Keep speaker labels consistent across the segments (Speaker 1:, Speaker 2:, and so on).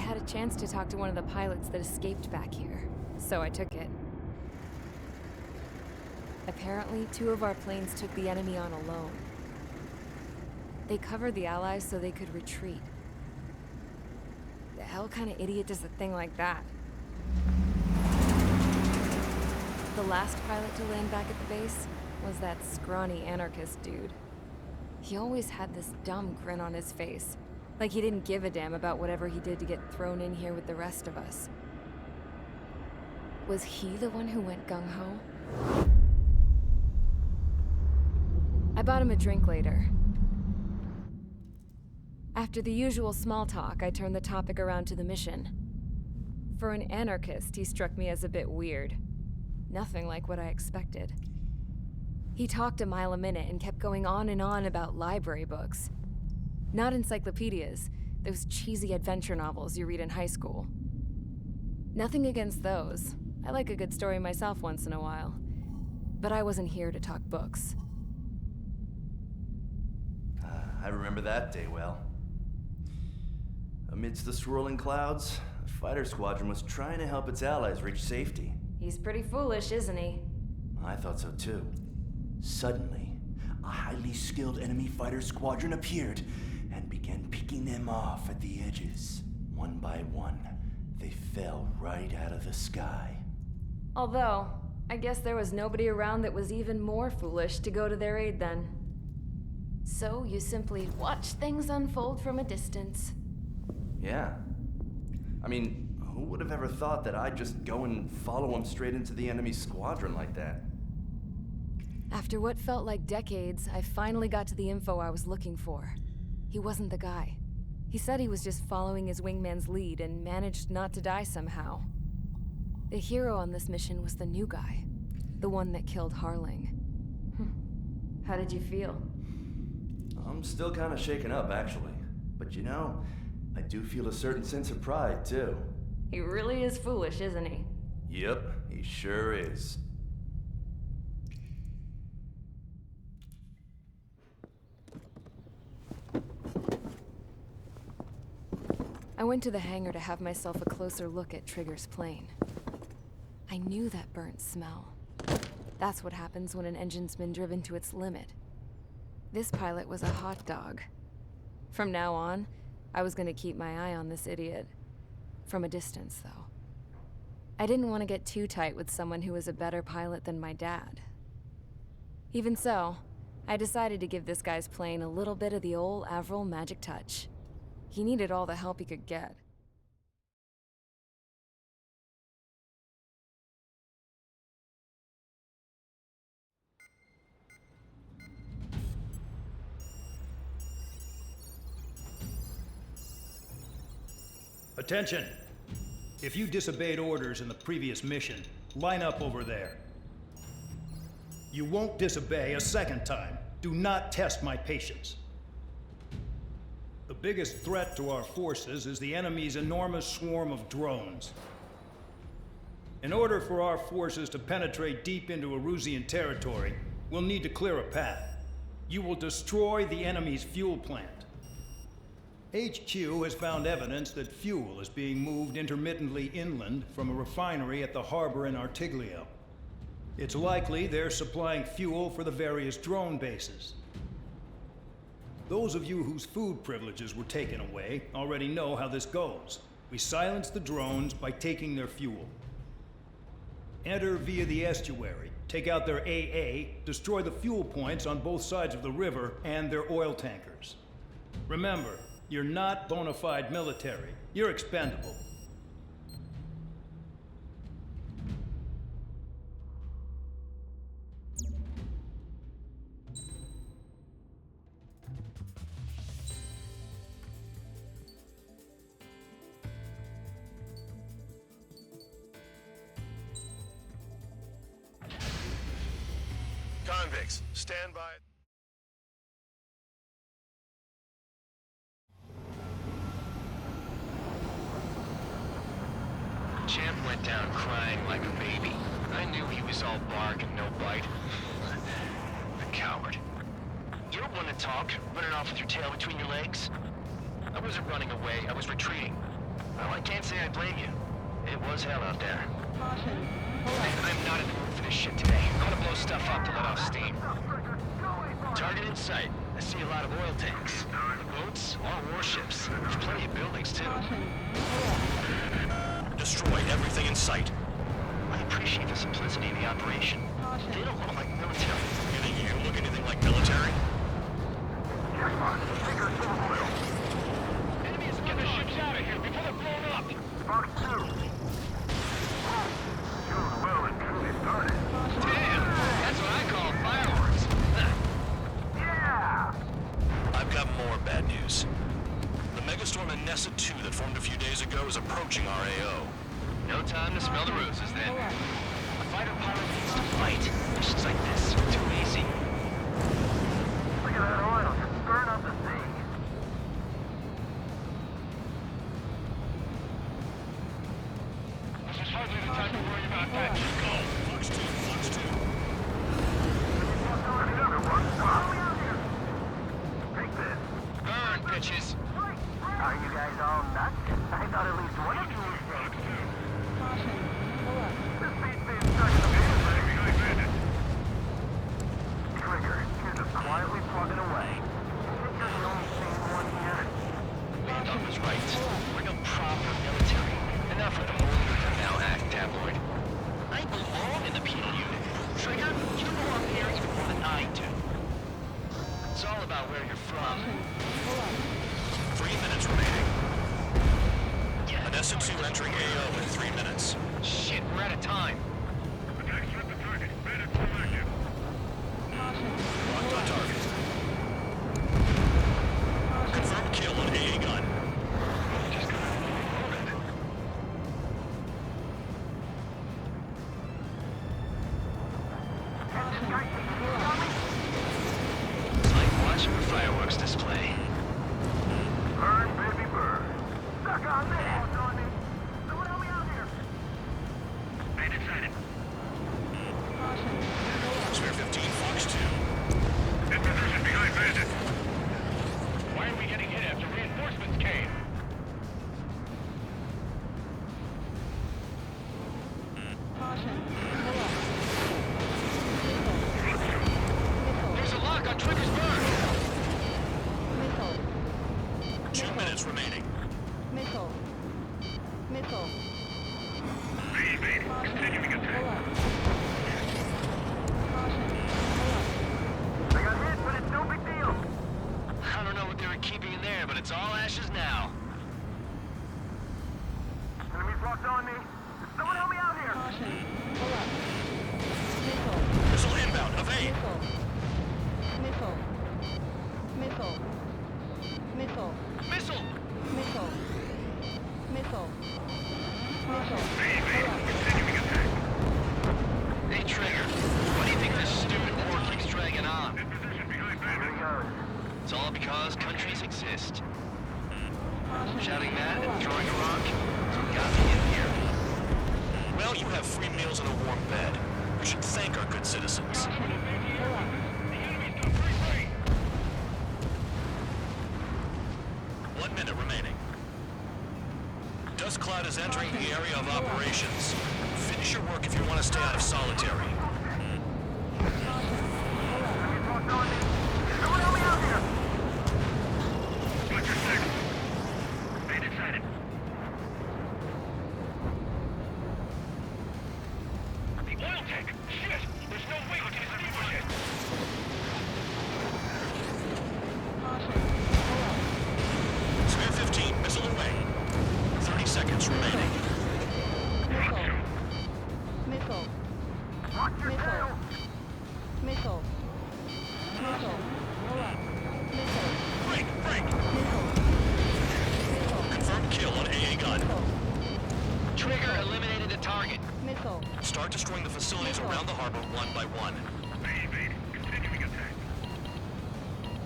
Speaker 1: had a chance to talk to one of the pilots that escaped back here, so I took it. Apparently, 2 of our planes took the enemy on alone. They covered the Allies so they could retreat. The hell kind of idiot does a thing like that? The last pilot to land back at the base was that scrawny anarchist dude. He always had this dumb grin on his face, like he didn't give a damn about whatever he did to get thrown in here with the rest of us. Was he the one who went gung-ho? I bought him a drink later. After the usual small talk, I turned the topic around to the mission. For an anarchist, he struck me as a bit weird. Nothing like what I expected. He talked a mile a minute and kept going on and on about library books. Not encyclopedias, those cheesy adventure novels you read in high school. Nothing against those. I like a good story myself once in a while. But I wasn't here to talk books.
Speaker 2: I remember that day well. Amidst the swirling clouds, the fighter squadron was trying to help its allies reach safety.
Speaker 1: He's pretty foolish, isn't he?
Speaker 2: I thought so too. Suddenly, a highly skilled enemy fighter squadron appeared and began picking them off at the edges. One by one, they fell right out of the sky.
Speaker 1: Although, I guess there was nobody around that was even more foolish to go to their aid then. So you simply watch things unfold from a distance.
Speaker 2: Yeah. I mean, who would have ever thought that I'd just go and follow him straight into the enemy squadron like that?
Speaker 1: After what felt like decades, I finally got to the info I was looking for. He wasn't the guy. He said he was just following his wingman's lead and managed not to die somehow. The hero on this mission was the new guy. The one that killed Harling. How did you feel?
Speaker 2: I'm still kind of shaken up, actually. But you know, I do feel a certain sense of pride, too.
Speaker 1: He really is foolish, isn't he?
Speaker 2: Yep, he sure is.
Speaker 1: I went to the hangar to have myself a closer look at Trigger's plane. I knew that burnt smell. That's what happens when an engine's been driven to its limit. This pilot was a hot dog. From now on, I was gonna keep my eye on this idiot. From a distance, though. I didn't want to get too tight with someone who was a better pilot than my dad. Even so, I decided to give this guy's plane a little bit of the old Avril magic touch. He needed all the help he could get.
Speaker 3: Attention! If you disobeyed orders in the previous mission, line up over there. You won't disobey a second time. Do not test my patience. The biggest threat to our forces is the enemy's enormous swarm of drones. In order for our forces to penetrate deep into Erusian territory, we'll need to clear a path. You will destroy the enemy's fuel plant. HQ has found evidence that fuel is being moved intermittently inland from a refinery at the harbor in Artiglio. It's likely they're supplying fuel for the various drone bases. Those of you whose food privileges were taken away already know how this goes. We silence the drones by taking their fuel. Enter via the estuary, take out their AA, destroy the fuel points on both sides of the river and their oil tankers. Remember, you're not bona fide military. You're expendable.
Speaker 4: Convicts, stand by.
Speaker 5: Champ went down crying like a baby. I knew he was all bark and no bite. The coward. You don't want to talk, running off with your tail between your legs? I wasn't running away, I was retreating. Well, I can't say I blame you. It was hell out there.
Speaker 4: Caution. Pull up.
Speaker 5: I'm not in the mood for this shit today. I'm gonna blow stuff up to let off steam. Target in sight. I see a lot of oil tanks. The boats, all warships. There's plenty of buildings, too.
Speaker 4: Caution. Pull up.
Speaker 6: Destroy everything in sight.
Speaker 5: I appreciate the simplicity of the operation.
Speaker 4: Caution.
Speaker 5: They don't look like military.
Speaker 6: You think you can look anything like military?
Speaker 5: Enemies, get the ships out of here before they're blown up! Damn, that's what I call fireworks.
Speaker 6: I've got more bad news. The megastorm in Nessa 2 that formed a few days ago is approaching our AO.
Speaker 5: No time to smell the roses then.
Speaker 4: Pull up.
Speaker 5: A fighter pilot needs to fight. Missions like this are too easy.
Speaker 7: Look at that oil just stirring up the sea.
Speaker 5: This is hardly the time to worry about that. Just go.
Speaker 6: Fox 2, Fox 2.
Speaker 7: Take this.
Speaker 5: Burn, bitches.
Speaker 7: Are you guys all nuts? I thought at least one of you was dead.
Speaker 4: Caution. Pull up.
Speaker 7: This beat's being stuck in the behind Trigger, you're just quietly plugging away. Think you're the only sane one here?
Speaker 5: Landon was right. We're no proper military. Enough with the holier than thou act, tabloid. I belong in the penal unit. Trigger, you belong here even more than I do. It's all about where you're from.
Speaker 4: Pull up.
Speaker 6: 3 minutes remaining.
Speaker 5: Yeah.
Speaker 6: Nessa 2 entering AO in 3 minutes.
Speaker 5: Shit, we're out of time.
Speaker 4: Caution.
Speaker 6: Locked on target. Confirmed kill on AA gun.
Speaker 5: It's like watching a fireworks display.
Speaker 7: Burn, baby, burn. Suck on that. Someone help me out here.
Speaker 4: Caution. Pull up.
Speaker 6: Spare 15, Fox 2.
Speaker 5: Why are we getting hit after reinforcements came?
Speaker 4: Caution. Pull up.
Speaker 5: There's a lock on Trigger's burn!
Speaker 4: Missile.
Speaker 6: 2 minutes remaining.
Speaker 4: Missile. Missile. Caution. Pull up. Caution. Pull up.
Speaker 7: I got hit, but it's no big deal.
Speaker 5: I don't know what they were keeping in there, but it's all ashes now.
Speaker 7: Enemies locked on me. Someone help me out here.
Speaker 4: Caution. Pull up. Missile.
Speaker 6: Missile inbound. Evade.
Speaker 4: Missile. Missile. Missile.
Speaker 5: Missile!
Speaker 4: Missile. Missile. Missile.
Speaker 5: Hey, Trigger, why do you think this stupid war keeps dragging on?
Speaker 7: Here he goes.
Speaker 5: It's all because countries exist.
Speaker 4: Caution.
Speaker 5: Shouting that
Speaker 4: Pull
Speaker 5: and
Speaker 4: up.
Speaker 5: throwing a rock is what got me in here.
Speaker 6: Well, you have free meals and a warm bed. We should thank our good citizens.
Speaker 4: Pull up.
Speaker 6: 1 minute remaining. Dust cloud is entering the area of operations. Finish your work if you want to stay out of solitary.
Speaker 7: Enemies locked on me. Someone help me out here.
Speaker 5: The oil tank! Shit! There's no way we can extinguish it!
Speaker 4: Caution. Pull up.
Speaker 6: Spare 15, missile away. 30 seconds remaining.
Speaker 4: Missile. Missile.
Speaker 7: Watch your tail.
Speaker 4: Missile. Missile. Pull up. Missile.
Speaker 6: Break, break.
Speaker 4: Missile. Missile.
Speaker 6: Confirmed kill on AA gun.
Speaker 4: Missile.
Speaker 5: Trigger eliminated the target.
Speaker 4: Missile.
Speaker 6: Start destroying the facilities around the harbor one by one.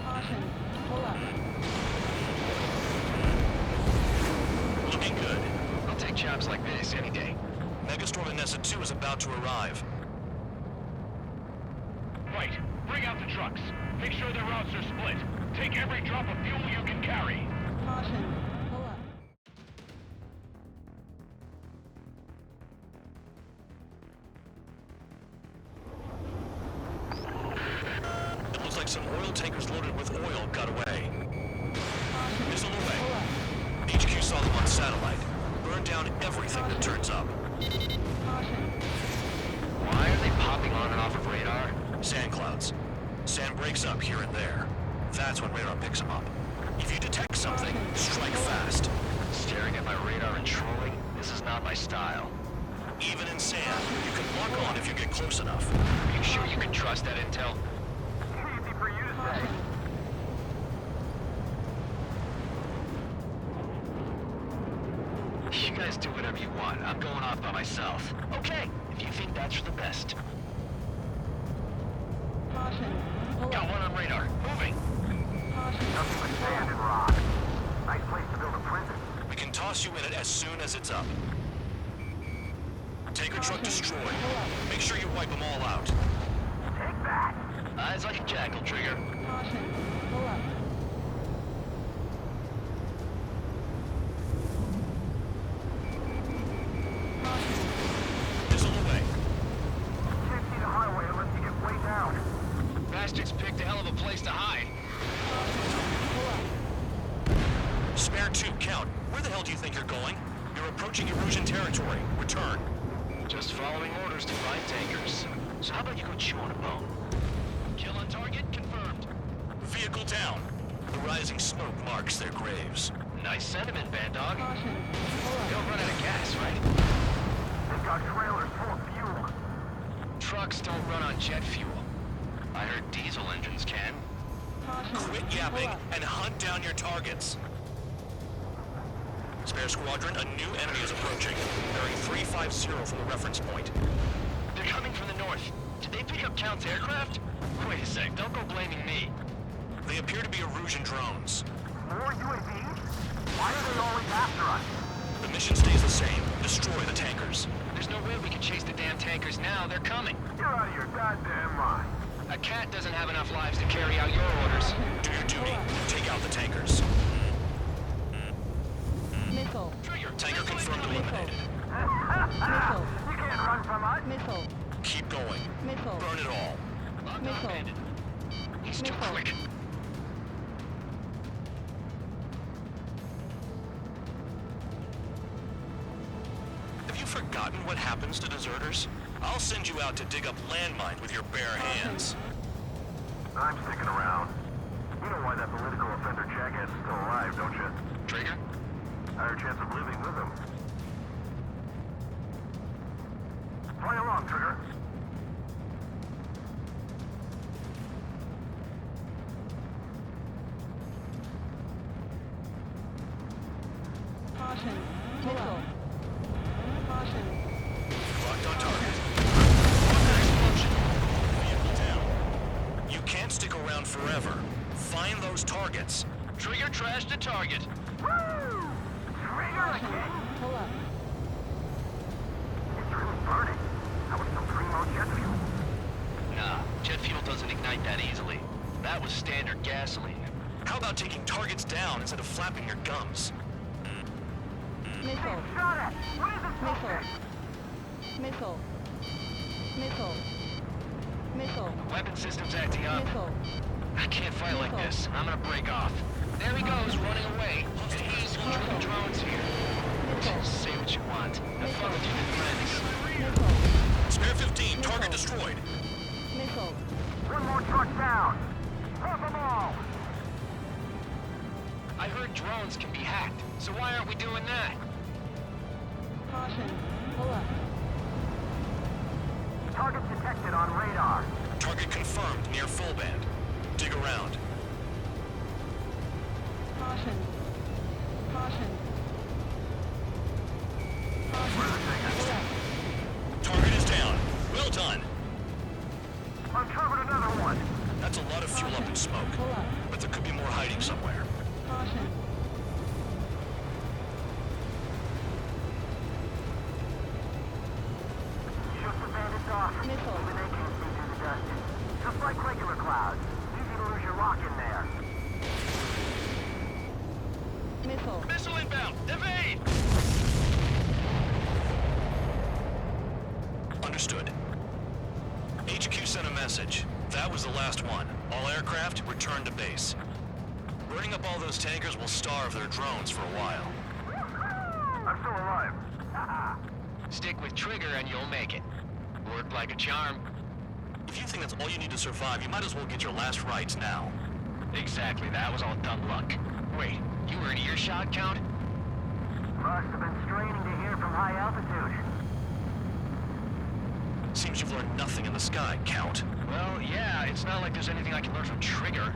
Speaker 4: Caution. Pull up.
Speaker 6: Looking good.
Speaker 5: I'll take jobs like this any day.
Speaker 6: Megastorm in Nessa 2 is about to arrive.
Speaker 8: Right. Bring out the trucks. Make sure their routes are split. Take every drop of fuel you can carry.
Speaker 4: Caution. Pull up.
Speaker 6: down everything that turns up.
Speaker 4: Caution.
Speaker 5: Why are they popping on and off of radar?
Speaker 6: Sand clouds. Sand breaks up here and there. That's when radar picks them up. If you detect something, strike fast.
Speaker 5: Staring at my radar and trolling? This is not my style.
Speaker 6: Even in sand, you can lock on if you get close enough.
Speaker 5: Are you sure you can trust that intel?
Speaker 7: Easy for you to say.
Speaker 4: Caution.
Speaker 5: You guys do whatever you want. I'm going off by myself. Okay, if you think that's for the best.
Speaker 4: Caution. Pull
Speaker 5: Got
Speaker 4: up.
Speaker 5: one on radar. Moving.
Speaker 4: Caution.
Speaker 7: Nothing but sand and rock. Nice place to build a prison.
Speaker 6: We can toss you in it as soon as it's up. Tanker truck destroyed. Make sure you wipe them all out.
Speaker 7: Take that.
Speaker 5: Eyes like a jackal, Trigger.
Speaker 4: Caution. Pull up. Caution.
Speaker 6: Missile away.
Speaker 7: Can't see the highway unless you get way down.
Speaker 5: Bastards picked a hell of a place to hide.
Speaker 4: Pull up.
Speaker 6: Spare 2, count. Where the hell do you think you're going? You're approaching Erusian territory. Return.
Speaker 5: Just following orders to find tankers. So how about you go chew on a bone? Kill on target confirmed.
Speaker 6: Vehicle down. The rising smoke marks their graves.
Speaker 5: Nice sentiment, Band Dog.
Speaker 4: Caution. Pull
Speaker 5: They
Speaker 4: up.
Speaker 5: don't run out of gas, right?
Speaker 7: They've got trailers full of fuel.
Speaker 5: Trucks don't run on jet fuel. I heard diesel engines can.
Speaker 4: Caution.
Speaker 6: Quit
Speaker 4: Pull
Speaker 6: yapping
Speaker 4: up.
Speaker 6: and hunt down your targets. Spare squadron, a new enemy is approaching. Bearing 350 from the reference point.
Speaker 5: They're coming from the north. Did they pick up Count's aircraft? Wait a sec, don't go blaming me.
Speaker 6: They appear to be Erusian drones.
Speaker 7: More UAVs? Why are they always after us?
Speaker 6: The mission stays the same. Destroy the tankers.
Speaker 5: There's no way we can chase the damn tankers now. They're coming.
Speaker 7: You're out of your goddamn mind.
Speaker 5: A cat doesn't have enough lives to carry out your orders.
Speaker 6: Do your duty. Take out the tankers.
Speaker 4: Missile.
Speaker 5: Trigger,
Speaker 6: Tanker
Speaker 5: missile
Speaker 6: confirmed
Speaker 5: incoming.
Speaker 6: eliminated.
Speaker 4: Missile.
Speaker 7: You can't run from us.
Speaker 4: Missile.
Speaker 6: Keep going.
Speaker 4: Missile.
Speaker 6: Burn it all.
Speaker 5: Locked on,
Speaker 4: Missile.
Speaker 5: Bandit. He's too
Speaker 4: Missile.
Speaker 5: quick.
Speaker 6: Have you forgotten what happens to deserters? I'll send you out to dig up landmines with your bare hands.
Speaker 7: I'm sticking around. You know why that political offender jackass is still alive, don't you?
Speaker 5: Trigger?
Speaker 7: Higher chance of living with him. Play along, Trigger.
Speaker 4: Caution. Missile. Caution.
Speaker 6: Locked on target. Water explosion. Vehicle down. You can't stick around forever. Find those targets.
Speaker 5: Trigger trashed the target.
Speaker 7: Woo! Trigger again?
Speaker 4: Pull up.
Speaker 7: It's really burning. That was some primo jet fuel.
Speaker 5: Nah, jet fuel doesn't ignite that easily. That was standard gasoline.
Speaker 6: How about taking targets down instead of flapping your gums?
Speaker 4: Missile.
Speaker 7: Shot at! What is this
Speaker 4: Missile.
Speaker 7: bullshit?
Speaker 4: Missile. Missile. Missile.
Speaker 5: Weapon system's acting up.
Speaker 4: Missile.
Speaker 5: I can't fight like this. I'm gonna break off. There he goes, running away. And he's controlling drones here.
Speaker 4: Missile.
Speaker 5: Say what you want. Have fun with your new friends.
Speaker 4: Missile.
Speaker 6: Spare 15, target destroyed.
Speaker 4: Missile.
Speaker 7: One more truck down. Drop them all.
Speaker 5: I heard drones can be hacked, so why aren't we doing that?
Speaker 4: Caution. Pull up.
Speaker 7: Target detected on radar.
Speaker 6: Target confirmed near full band. Dig around.
Speaker 4: Caution. Caution.
Speaker 7: Where are the things?
Speaker 4: Pull up.
Speaker 6: Target is down. Well done.
Speaker 7: Uncovered another one.
Speaker 6: That's a lot of fuel up in smoke.
Speaker 4: Pull up.
Speaker 6: But there could be more hiding somewhere.
Speaker 4: Caution.
Speaker 7: Shoot the bandits off.
Speaker 4: Missile.
Speaker 7: Even they can't see through the dust. Just like regular clouds. Easy to lose your rock in there.
Speaker 4: Missile.
Speaker 5: Missile inbound! Evade!
Speaker 6: Understood. HQ sent a message. That was the last one. All aircraft, return to base. Burning up all those tankers will starve their drones for a while.
Speaker 7: I'm still alive.
Speaker 5: Stick with Trigger and you'll make it. Worked like a charm.
Speaker 6: If you think that's all you need to survive, you might as well get your last rites now.
Speaker 5: Exactly, that was all dumb luck. Wait, you were in earshot, Count?
Speaker 7: Must have been straining to hear from high altitude.
Speaker 6: Seems you've learned nothing in the sky, Count.
Speaker 5: Well, yeah, it's not like there's anything I can learn from Trigger.